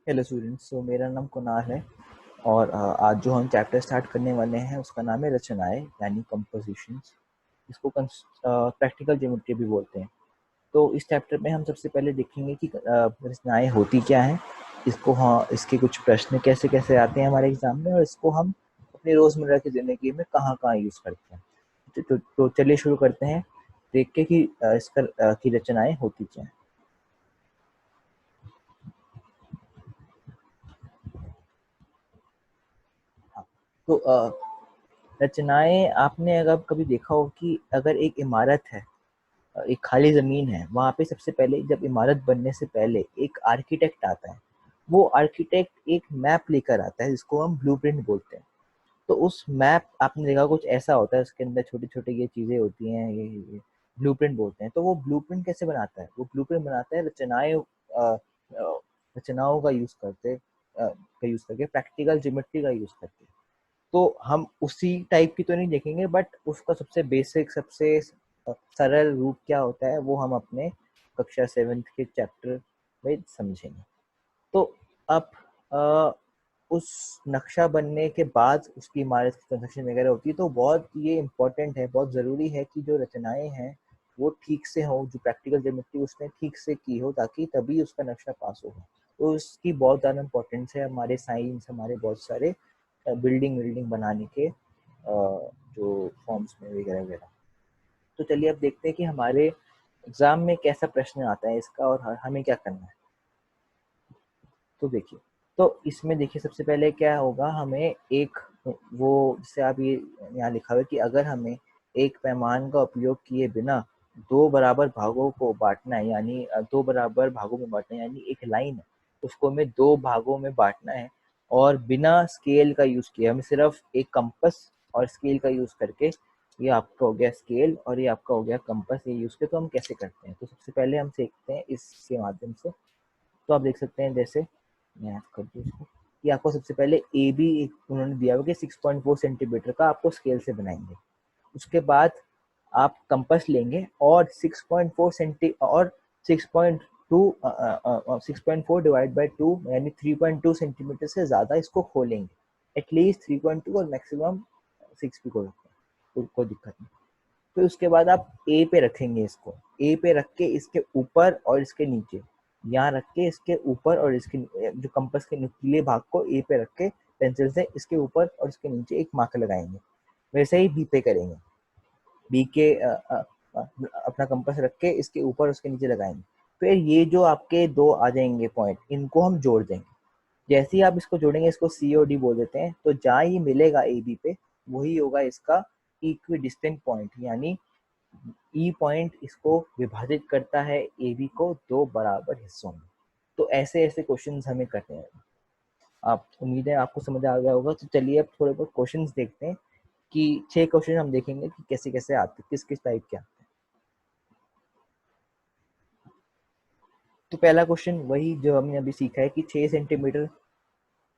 Hello students, तो मेरा नाम कुणाल है और आज जो हम चैप्टर स्टार्ट करने वाले हैं उसका नाम है रचनाएं यानी कंपोजिशंस। इसको प्रैक्टिकल ज्योमेट्री भी बोलते हैं। तो इस चैप्टर में हम सबसे पहले देखेंगे कि रचनाएं होती क्या हैं, इसको इसके कुछ प्रश्न कैसे कैसे आते हैं हमारे एग्जाम में, और इसको हम अपनी रोज़मर्रा की ज़िंदगी में कहाँ कहाँ यूज़ करते हैं। तो चलिए शुरू करते हैं, देख के कि की रचनाएं होती क्या हैं। हाँ, तो रचनाएं आपने अगर कभी देखा हो कि अगर एक इमारत है, एक खाली जमीन है, वहां पे सबसे पहले जब इमारत बनने से पहले एक आर्किटेक्ट आता है। वो आर्किटेक्ट एक मैप लेकर आता है जिसको हम ब्लूप्रिंट बोलते हैं। तो उस मैप आपने देखा कुछ ऐसा होता है, उसके अंदर छोटी छोटी ये चीजें होती हैं, ये ब्लूप्रिंट बोलते हैं। तो वो ब्लूप्रिंट कैसे बनाता है? वो ब्लूप्रिंट बनाता है रचनाओं का यूज करके, प्रैक्टिकल ज्योमेट्री का यूज करके। तो हम उसी टाइप की तो नहीं देखेंगे, बट उसका सबसे बेसिक, सबसे सरल रूप क्या होता है वो हम अपने कक्षा 7th के चैप्टर में समझेंगे। तो अब अ, उस नक्शा बनने के बाद उसकी इमारत की कंस्ट्रक्शन वगैरह होती है। तो बहुत ये इम्पोर्टेंट है, बहुत ज़रूरी है कि जो रचनाएं हैं वो ठीक से हो, जो प्रैक्टिकल ज्योमेट्री उसने ठीक से की हो, ताकि तभी उसका नक्शा पास होगा। तो उसकी बहुत ज़्यादा इम्पोर्टेंस है हमारे साइंस, हमारे बहुत सारे बिल्डिंग विल्डिंग बनाने के जो फॉर्म्स में वगैरह वगैरह। तो चलिए अब देखते हैं कि हमारे एग्जाम में कैसा प्रश्न आता है इसका और हमें क्या करना है। तो देखिए, तो इसमें देखिए सबसे पहले क्या होगा, हमें एक वो जैसे आप ये यहाँ लिखा हुआ है कि अगर हमें एक पैमान का उपयोग किए बिना दो बराबर भागों को बांटना है, यानी दो बराबर भागों में बांटना है, यानी एक लाइन है उसको हमें दो भागों में बांटना है, और बिना स्केल का यूज किए, हमें सिर्फ एक कंपस और स्केल का यूज करके, ये आपका हो गया स्केल और ये आपका हो गया कंपस, ये यूज करके तो हम कैसे करते हैं। तो सबसे पहले हम सीखते हैं इसके माध्यम से। तो आप देख सकते हैं, जैसे मैं कर दूँ इसको, कि आपको सबसे पहले ए बी उन्होंने दिया हुआ कि 6.4 सेंटीमीटर का आपको स्केल से बनाएंगे। उसके बाद आप कंपास लेंगे और 6.4 सेंटी और 6.4 डिवाइड बाई 2 यानी 3.2 सेंटीमीटर से ज़्यादा इसको खोलेंगे। एटलीस्ट 3.2 और मैक्सिमम 6 भी खोल सकते हैं, तो कोई दिक्कत नहीं। फिर उसके बाद आप ए पे रखेंगे इसको, ए पे रख के इसके ऊपर और इसके नीचे, यहाँ रख के इसके ऊपर और इसके जो कंपास के नुकीले भाग को ए पे रख के पेंसिल से इसके ऊपर और इसके नीचे एक मार्क लगाएंगे। वैसे ही बी पे करेंगे, बी के अपना कंपास रख के इसके ऊपर उसके नीचे लगाएंगे। फिर ये जो आपके दो आ जाएंगे पॉइंट, इनको हम जोड़ देंगे। जैसे ही आप इसको जोड़ेंगे, इसको सी और डी बोल देते हैं, तो जहाँ ये मिलेगा ए बी पे, वही होगा इसका इक्वी डिस्टेंट पॉइंट, यानी ई पॉइंट इसको विभाजित करता है ए बी को दो बराबर हिस्सों में। तो ऐसे ऐसे क्वेश्चंस हमें करने हैं। आप, उम्मीद है आपको समझ आ गया होगा। तो चलिए अब थोड़े बहुत क्वेश्चंस देखते हैं, कि 6 क्वेश्चन हम देखेंगे कि कैसे कैसे आते हैं, किस किस टाइप के आते हैं। तो पहला क्वेश्चन वही जो हमने अभी सीखा है कि 6 सेंटीमीटर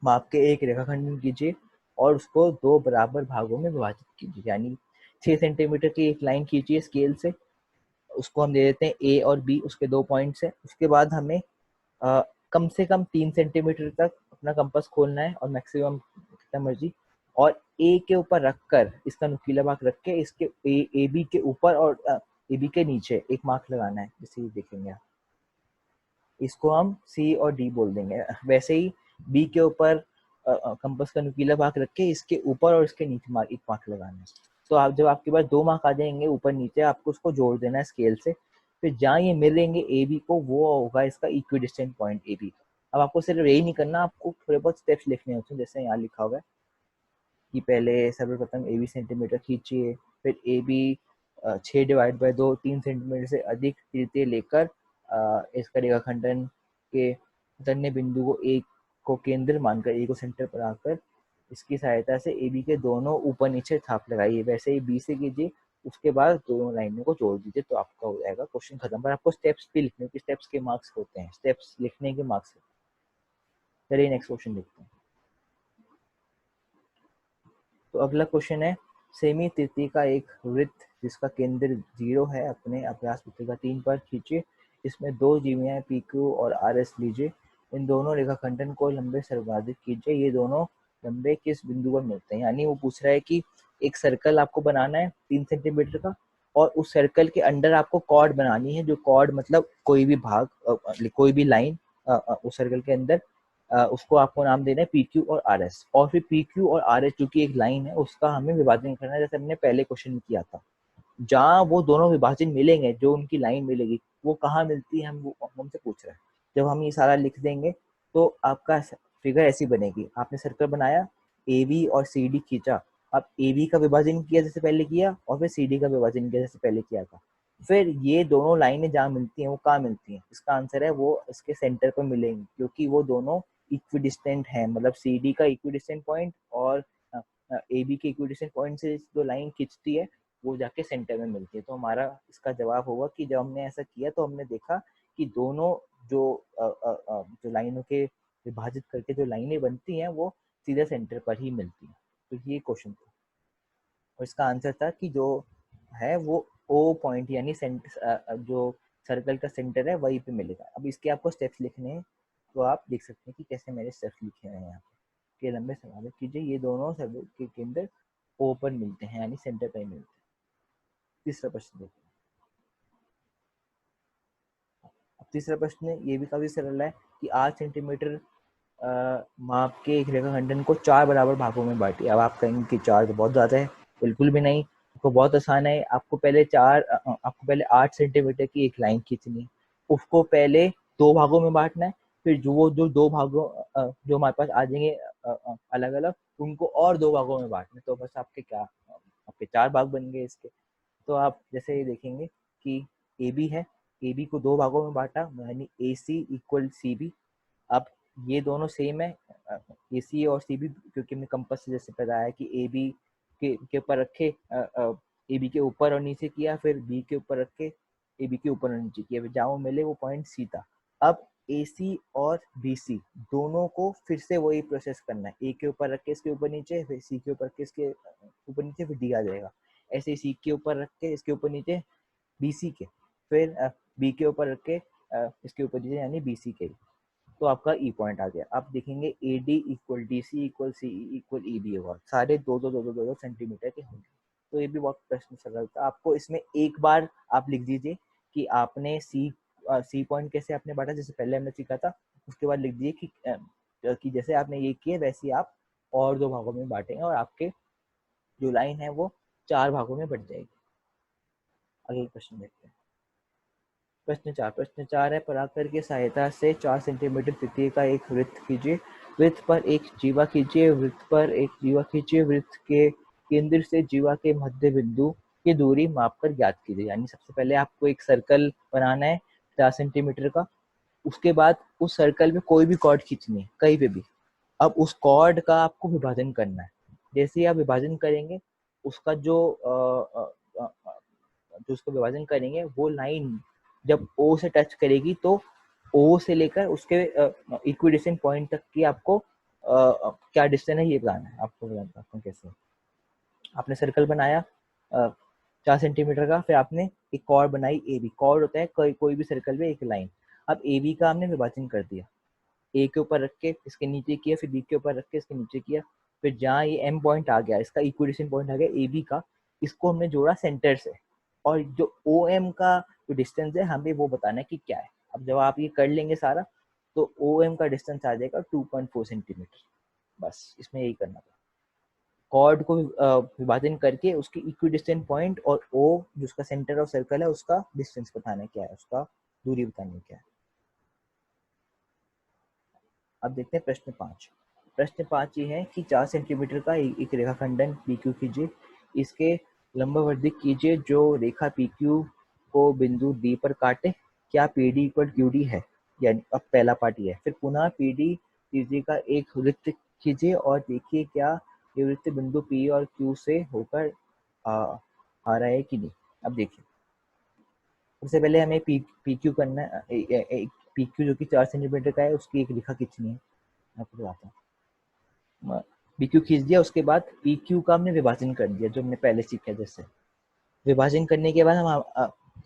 माप के एक रेखाखंडन कीजिए और उसको दो बराबर भागों में विभाजित कीजिए। यानी 6 सेंटीमीटर की एक लाइन खींचिए स्केल से, उसको हम दे देते हैं ए और बी, उसके दो पॉइंट्स है। उसके बाद हमें कम से कम 3 सेंटीमीटर तक अपना कंपास खोलना है और मैक्सिमम कितना मर्जी, और ए के ऊपर रखकर इसका नुकीला भाग रख के इसके ए बी के ऊपर और ए बी के नीचे एक मार्क लगाना है, जैसे देखेंगे आप। इसको हम सी और डी बोल देंगे। वैसे ही बी के ऊपर कंपास का नुकीला भाग रख के इसके ऊपर और इसके नीचे एक मार्क लगाना है। तो आप, जब आपके पास दो मार्क आ जाएंगे ऊपर नीचे, आपको उसको जोड़ देना है स्केल से। फिर जहाँ ये मिलेंगे ए बी को, वो होगा इसका इक्विडिस्टेंट पॉइंट ए बी। अब आपको सिर्फ यही नहीं करना, आपको थोड़े बहुत स्टेप्स लिखने होते हैं, जैसे यहाँ लिखा हुआ है कि पहले सर्वप्रथम ए बी सेंटीमीटर खींचिए, फिर ए बी 6/2 3 सेंटीमीटर से अधिक तृतीय लेकर इसका रेखाखंडन के तन्य बिंदु को एक को केंद्र मानकर, ए को सेंटर पर आकर इसकी सहायता से ए बी के दोनों ऊपर नीचे थाप लगाइए। वैसे ही बी से कीजिए, उसके बाद दोनों लाइनों को जोड़ दीजिए, तो आपका हो जाएगा क्वेश्चन खत्म। पर आपको स्टेप्स भी लिखने के, स्टेप्स के मार्क्स होते हैं, स्टेप्स लिखने के मार्क्स। चलिए नेक्स्ट क्वेश्चन देखते हैं। तो अगला क्वेश्चन है, सेमी तृतीय का एक वृत्त जिसका केंद्र 0 है अपने अभ्यास पुस्तिका 3 पर खींचिए। इसमें दो जीवियाएं पी क्यू और आर एस लीजिए। इन दोनों रेखाखंडन को लंबे से विभाजित कीजिए, ये दोनों लंबे किस बिंदु पर मिलते हैं। यानी वो पूछ रहा है कि एक सर्कल आपको बनाना है 3 सेंटीमीटर का, और उस सर्कल के अंदर आपको कॉर्ड बनानी है, जो कॉर्ड मतलब कोई भी भाग, कोई भी लाइन उस सर्कल के अंदर, उसको आपको नाम देना है पी क्यू और आर एस। और फिर पी क्यू और आर एस जो कि एक लाइन है, उसका हमें विभाजन करना है, जैसे हमने पहले क्वेश्चन में किया था। जहाँ वो दोनों विभाजन मिलेंगे, जो उनकी लाइन मिलेगी, वो कहाँ मिलती है, वो हमसे पूछ रहा है। जब हम ये सारा लिख देंगे तो आपका फिगर ऐसी बनेगी। आपने सर्कल बनाया, ए बी और सी डी खींचा, अब ए बी का विभाजन किया जैसे पहले किया, और फिर सी डी का विभाजन किया जैसे पहले किया था। फिर ये दोनों लाइनें जहाँ मिलती हैं वो कहाँ मिलती हैं, इसका आंसर है वो इसके सेंटर पर मिलेंगी, क्योंकि वो दोनों इक्विडिस्टेंट हैं। मतलब सी डी का इक्विडिस्टेंट पॉइंट और ए बी के इक्विडिस्टेंट पॉइंट से जो लाइन खिंचती है वो जाके सेंटर में मिलती है। तो हमारा इसका जवाब होगा कि जब हमने ऐसा किया तो हमने देखा कि दोनों जो जो लाइनों के विभाजित करके जो लाइनें बनती हैं वो सीधे सेंटर पर ही मिलती हैं। तो ये क्वेश्चन था, और इसका आंसर था कि जो है वो ओ पॉइंट यानी सेंटर, जो सर्कल का सेंटर है वहीं पे मिलेगा। अब इसके आपको स्टेप्स लिखने हैं, तो आप देख सकते हैं कि कैसे मेरे स्टेप्स लिखे हैं यहाँ पे। के लंबे सवाल कीजिए, ये दोनों सर्कल के केंद्र ओ पर मिलते हैं, यानी सेंटर पर ही मिलते हैं। तीसरा प्रश्न देखते हैं। अब तीसरा प्रश्न ये भी काफी सरल है कि 8 सेंटीमीटर माप के एक रेखाखंडन को 4 बराबर भागों में बांटिए। अब आप कहेंगे कि 4 तो बहुत ज्यादा है। बिल्कुल भी नहीं, आपको बहुत आसान है। आपको पहले 8 सेंटीमीटर की एक लाइन खींचनी है, उसको पहले 2 भागों में बांटना है, फिर जो 2 भागों जो हमारे पास आ जाएंगे अलग अलग, उनको और 2 भागों में बांटना। तो बस आपके 4 भाग बन गए इसके। तो आप जैसे ये देखेंगे कि ए बी है, ए बी को 2 भागों में बांटा, यानी ए सी इक्वल सी बी। अब ये दोनों सेम है, ए सी और सी बी, क्योंकि हमने कंपास से जैसे बताया कि ए बी के ऊपर रखे, ए बी के ऊपर और नीचे किया, फिर बी के ऊपर रख के ए बी के ऊपर और नीचे किया, जहाँ मिले वो पॉइंट सी था। अब ए सी और बी सी दोनों को फिर से वही प्रोसेस करना है, ए के ऊपर रख के इसके ऊपर नीचे, फिर सी के ऊपर रख के इसके ऊपर नीचे, फिर डी आ जाएगा। ऐसे सी के ऊपर रख के इसके ऊपर नीचे बी सी के, फिर बी के ऊपर रख के इसके ऊपर नीचे, यानी बी सी के। तो आपका ई पॉइंट आ गया। आप देखेंगे a d equal d c equal c equal e b होगा, सारे 2-2 सेंटीमीटर के होंगे। तो ये भी बहुत प्रश्न सरल था। आपको इसमें एक बार आप लिख दीजिए कि आपने सी पॉइंट कैसे आपने बांटा, जैसे पहले हमने सीखा था। उसके बाद लिख दीजिए कि जैसे आपने ये किए वैसे आप और 2 भागों में बांटेंगे, और आपके जो लाइन है वो 4 भागों में बट जाएगी। अगले प्रश्न देखते हैं। प्रश्न 4 है, पराकर की सहायता से 4 सेंटीमीटर त्रिज्या का एक वृत्त कीजिए। वृत्त पर एक जीवा खींचिए, वृत्त पर एक जीवा खींचिए, वृत्त के केंद्र से जीवा के मध्य बिंदु की दूरी मापकर ज्ञात कीजिए। यानी सबसे पहले आपको एक सर्कल बनाना है 4 सेंटीमीटर का, उसके बाद उस सर्कल में कोई भी कॉर्ड खींचनी है कहीं पे भी। अब उस कॉर्ड का आपको विभाजन करना है। जैसे ही आप विभाजन करेंगे, उसका जो उसको विभाजन करेंगे वो लाइन जब ओ से टच करेगी, तो ओ से लेकर उसके इक्विडिस्टेंट पॉइंट तक की आपको क्या डिस्टेंस है ये बताना है। आपको बताता हूँ कैसे। आपने सर्कल बनाया 4 सेंटीमीटर का, फिर आपने एक कॉर्ड बनाई ए बी। कॉर्ड होता है कोई भी सर्कल में एक लाइन। अब ए बी का हमने विभाजन कर दिया, ए के ऊपर रख के इसके नीचे किया, फिर बी के ऊपर रख के इसके नीचे किया, फिर जहाँ ये एम पॉइंट आ गया, इसका इक्विडिस्टेंट पॉइंट आ गया ए बी का, इसको हमने जोड़ा सेंटर से। और जो ओ एम का जो डिस्टेंस है हमें वो बताना है कि क्या है। अब जब आप ये कर लेंगे सारा, तो ओ एम का डिस्टेंस आ जाएगा 2.4 सेंटीमीटर। बस इसमें यही करना था, कॉर्ड को विभाजन करके उसके इक्विडिस्टेंट पॉइंट और ओ जो उसका सेंटर ऑफ सर्कल है उसका डिस्टेंस बताना क्या है, उसका दूरी बतानी क्या है। अब देखते हैं प्रश्न 5 ये है कि 4 सेंटीमीटर का एक रेखाखंडन पी क्यू कीजिए, इसके लंबवर्धित कीजिए जो रेखा पी क्यू को बिंदु डी पर काटे, क्या P D equal Q D है। यानी अब पहला पार्ट ये है। फिर पुनः पी डी तीसरी का एक वृत्त कीजिए और देखिए क्या ये वृत्त बिंदु पी और क्यू से होकर आ रहा है कि नहीं। अब देखिए, सबसे पहले हमें पी क्यू करना है। पी क्यू जो कि 4 सेंटीमीटर का है, उसकी एक रेखा खींचनी है। आपको बताता हूँ, बी क्यू खींच दिया, उसके बाद पी क्यू का हमने विभाजन कर दिया जो हमने पहले सीखा। जैसे विभाजन करने के बाद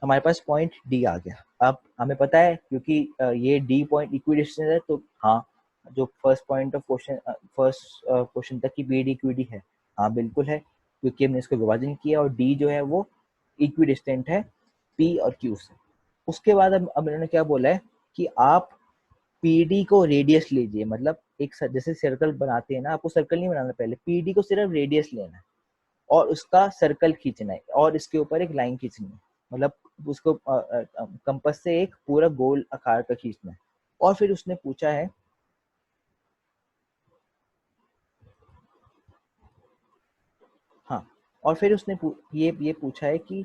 हमारे पास पॉइंट डी आ गया। अब हमें पता है क्योंकि ये डी पॉइंट इक्विडिस्टेंस है, तो हाँ जो first point of question, first question तक की पीडी इक्विडी है, हाँ बिल्कुल है, क्योंकि हमने इसको विभाजन किया और डी जो है वो इक्विडिस्टेंट है पी और क्यू से। उसके बाद अब इन्होंने क्या बोला है कि आप पीडी को रेडियस लीजिए, मतलब एक जैसे सर्कल बनाते हैं ना, आपको सर्कल नहीं बनाना, पहले पीडी को सिर्फ रेडियस लेना है और उसका सर्कल खींचना है और इसके ऊपर एक लाइन खींचनी है, मतलब उसको कंपास से एक पूरा गोल आकार का खींचना है। और फिर उसने पूछा है, हाँ, और फिर उसने ये पूछा है कि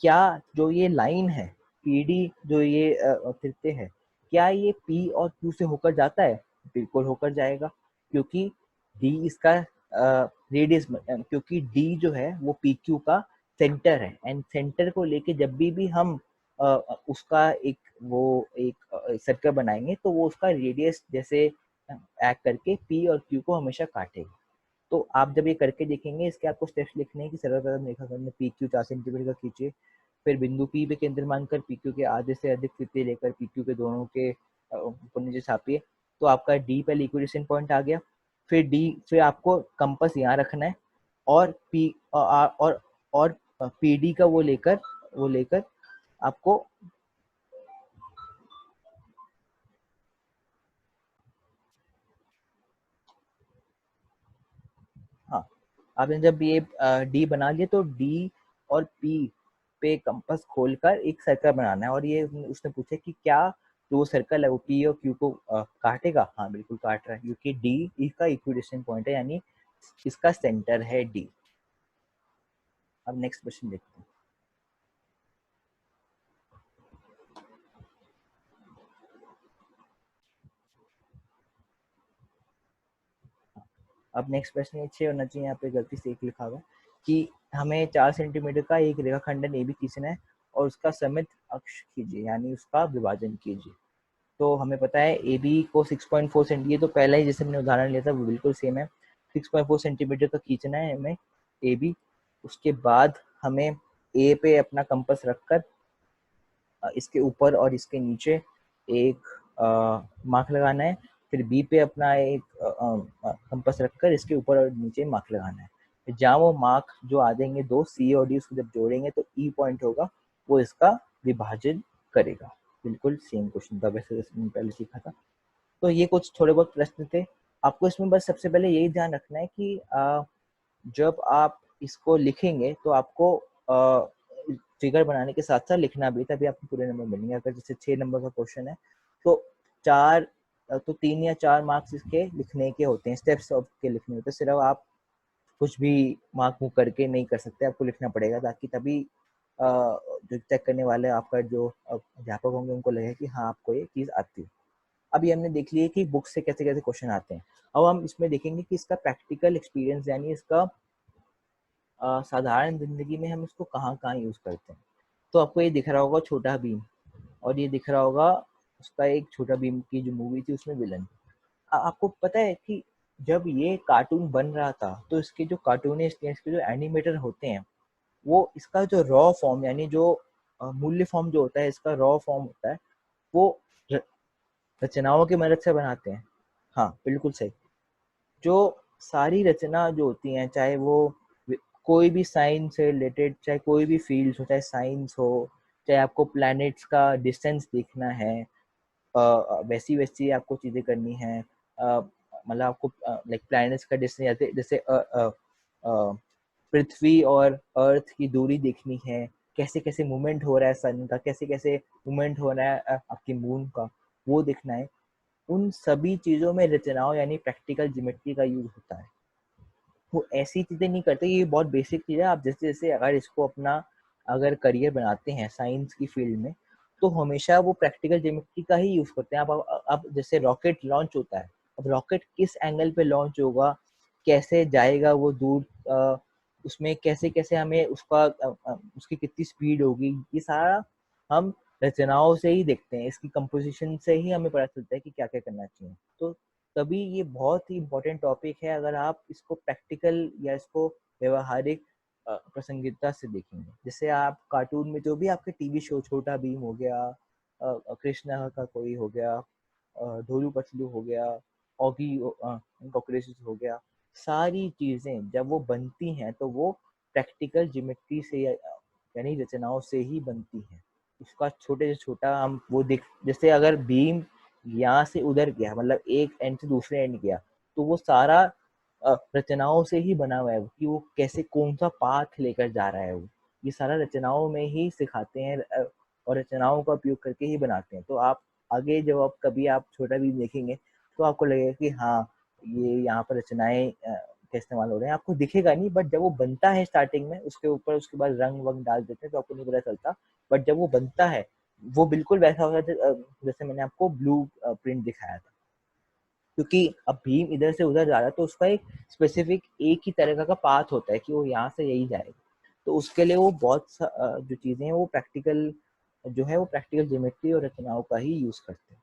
क्या जो ये लाइन है पीडी जो ये फिरते हैं, क्या ये पी और क्यू से होकर जाता है? बिल्कुल होकर जाएगा, क्योंकि डी इसका रेडियस, क्योंकि डी जो है वो पी क्यू का सेंटर है, एंड सेंटर को लेके जब भी हम उसका एक सर्कल बनाएंगे तो वो उसका रेडियस जैसे एक्ट करके पी और क्यू को हमेशा काटेगा। तो आप जब ये करके देखेंगे, इसके आपको स्टेप्स लिखने हैं कि सर्वप्रथम रेखाखंड में पी क्यू 4 सेंटीमीटर का खींचे, फिर बिंदु पी पे केंद्र मानकर पी क्यू के आधे से अधिक फिरते लेकर पी क्यू के दोनों के ऊपर नीचे छापिए, तो आपका डी पहले इक्वेशन पॉइंट आ गया। फिर आपको कंपास यहाँ रखना है और और पी डी का वो लेकर आपको, हाँ, आपने जब ये डी बना लिया तो डी और पी पे कंपास खोलकर एक सर्कल बनाना है, और ये उसने पूछा कि क्या जो वो सर्कल है वो पी और क्यू को काटेगा? हाँ बिल्कुल काट रहा है, क्योंकि डी का इक्विडिस्टेंस पॉइंट है, यानी इसका सेंटर है डी। अब नेक्स्ट क्वेश्चन देखते हैं। अब नेक्स्ट प्रश्न ये 6 होना चाहिए, यहाँ पे गलती से एक लिखा हुआ कि हमें 4 सेंटीमीटर का एक रेखाखंडन ए बी खींचना है और उसका समित अक्ष कीजिए, यानी उसका विभाजन कीजिए। तो हमें पता है ए बी को 6.4 सेंटी, ये तो पहला ही जैसे मैंने उदाहरण लिया था वो बिल्कुल सेम है। 6.4 सेंटीमीटर का खींचना है हमें ए बी। उसके बाद हमें ए पे अपना कंपास रखकर इसके ऊपर और इसके नीचे एक मार्क लगाना है। फिर बी पे अपना एक कंपास रखकर इसके ऊपर और नीचे मार्क लगाना है। फिर जहाँ वो मार्क जो आ जाएंगे दो, सी और डी, उसको जब जोड़ेंगे तो ई पॉइंट होगा, वो इसका विभाजन करेगा। बिल्कुल सेम क्वेश्चन था वैसे जैसे मैंने पहले सीखा था। तो ये कुछ थोड़े बहुत प्रश्न थे। आपको इसमें बस सबसे पहले यही ध्यान रखना है कि जब आप इसको लिखेंगे तो आपको फिगर बनाने के साथ साथ लिखना भी, तभी आपको पूरे नंबर मिलेंगे। अगर जैसे 6 नंबर का क्वेश्चन है तो 3 या 4 मार्क्स इसके लिखने के होते हैं, स्टेप्स ऑफ के लिखने होते हैं। सिर्फ आप कुछ भी मार्क मुँह करके नहीं कर सकते, आपको लिखना पड़ेगा, ताकि तभी जो चेक करने वाले आपका जो अध्यापक होंगे उनको लगे कि हाँ आपको ये चीज़ आती है। अभी हमने देख लिया कि बुक से कैसे कैसे क्वेश्चन आते हैं। अब हम इसमें देखेंगे कि इसका प्रैक्टिकल एक्सपीरियंस, यानी इसका साधारण जिंदगी में हम इसको कहाँ कहाँ यूज करते हैं। तो आपको ये दिख रहा होगा छोटा भीम, और ये दिख रहा होगा उसका एक छोटा भीम की जो मूवी थी उसमें विलन। आपको पता है कि जब ये कार्टून बन रहा था तो इसके जो कार्टूनिस्ट या इसके जो एनिमेटर होते हैं, वो इसका जो रॉ फॉर्म, यानी जो मूल्य फॉर्म जो होता है, इसका रॉ फॉर्म होता है, वो रचनाओं की मदद से बनाते हैं। हाँ बिल्कुल सही। जो सारी रचना जो होती हैं, चाहे वो कोई भी साइंस से रिलेटेड, चाहे कोई भी फील्ड हो, चाहे साइंस हो, चाहे आपको प्लैनेट्स का डिस्टेंस देखना है, वैसी वैसी आपको चीज़ें करनी है, मतलब आपको लाइक प्लैनेट्स का डिस्टेंस, जैसे जैसे पृथ्वी और अर्थ की दूरी देखनी है, कैसे कैसे मूवमेंट हो रहा है सन का, कैसे कैसे मूवमेंट हो रहा है आपकी मून का, वो देखना है। उन सभी चीज़ों में रचनाओं यानी प्रैक्टिकल ज्योमेट्री का यूज होता है। वो ऐसी चीज़ें नहीं करते, ये बहुत बेसिक चीज़ है। आप जैसे जैसे अगर इसको अपना अगर करियर बनाते हैं साइंस की फील्ड में, तो हमेशा वो प्रैक्टिकल ज्योमेट्री का ही यूज़ करते हैं। अब जैसे रॉकेट लॉन्च होता है, अब रॉकेट किस एंगल पे लॉन्च होगा, कैसे जाएगा वो दूर, उसमें कैसे कैसे हमें उसकी कितनी स्पीड होगी, ये सारा हम रचनाओं से ही देखते हैं, इसकी कंपोजिशन से ही हमें पता चलता है कि क्या क्या करना चाहिए। तो तभी ये बहुत ही इम्पोर्टेंट टॉपिक है, अगर आप इसको प्रैक्टिकल या इसको व्यवहारिक प्रासंगिकता से देखेंगे। जैसे आप कार्टून में जो भी आपके टीवी शो, छोटा भीम हो गया, कृष्णा का कोई हो गया, ढोलू पतलू हो गया, ऑगी कॉकरोचेस हो गया, सारी चीजें जब वो बनती हैं तो वो प्रैक्टिकल ज्योमेट्री से यानी रचनाओं से ही बनती हैं। उसका छोटे से छोटा हम वो देख, जैसे अगर बीम यहाँ से उधर गया, मतलब एक एंड से दूसरे एंड गया, तो वो सारा रचनाओं से ही बना हुआ है कि वो कैसे कौन सा पाथ लेकर जा रहा है। वो ये सारा रचनाओं में ही सिखाते हैं और रचनाओं का उपयोग करके ही बनाते हैं। तो आप आगे जब आप कभी आप छोटा भी देखेंगे तो आपको लगेगा कि हाँ, ये यहाँ पर रचनाएं का इस्तेमाल हो रहे हैं। आपको दिखेगा नहीं, बट जब वो बनता है स्टार्टिंग में, उसके ऊपर उसके बाद रंग वंग डाल देते हैं तो आपको नहीं पता चलता। बट जब वो बनता है वो बिल्कुल वैसा होता है जैसे मैंने आपको ब्लू प्रिंट दिखाया था। क्योंकि अब भीम इधर से उधर जा रहा है तो उसका एक स्पेसिफिक एक ही तरह का पाथ होता है कि वो यहाँ से यही जाएगा। तो उसके लिए वो बहुत जो चीजें हैं वो प्रैक्टिकल जो है वो प्रैक्टिकल ज्योमेट्री और रचनाओं का ही यूज करते हैं।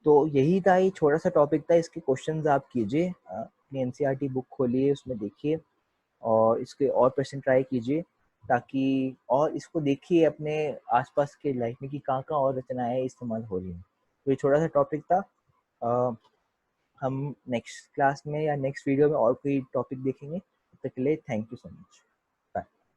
तो यही था, ये छोटा सा टॉपिक था। इसके क्वेश्चंस आप कीजिए, अपनी एनसीईआरटी बुक खोलिए, उसमें देखिए और इसके और प्रश्न ट्राई कीजिए, ताकि और इसको देखिए अपने आसपास के लाइफ में कि कहाँ और रचनाएं इस्तेमाल हो रही हैं। तो ये छोटा सा टॉपिक था। हम नेक्स्ट क्लास में या नेक्स्ट वीडियो में और कोई टॉपिक देखेंगे। तब तक के लिए थैंक यू सो मच।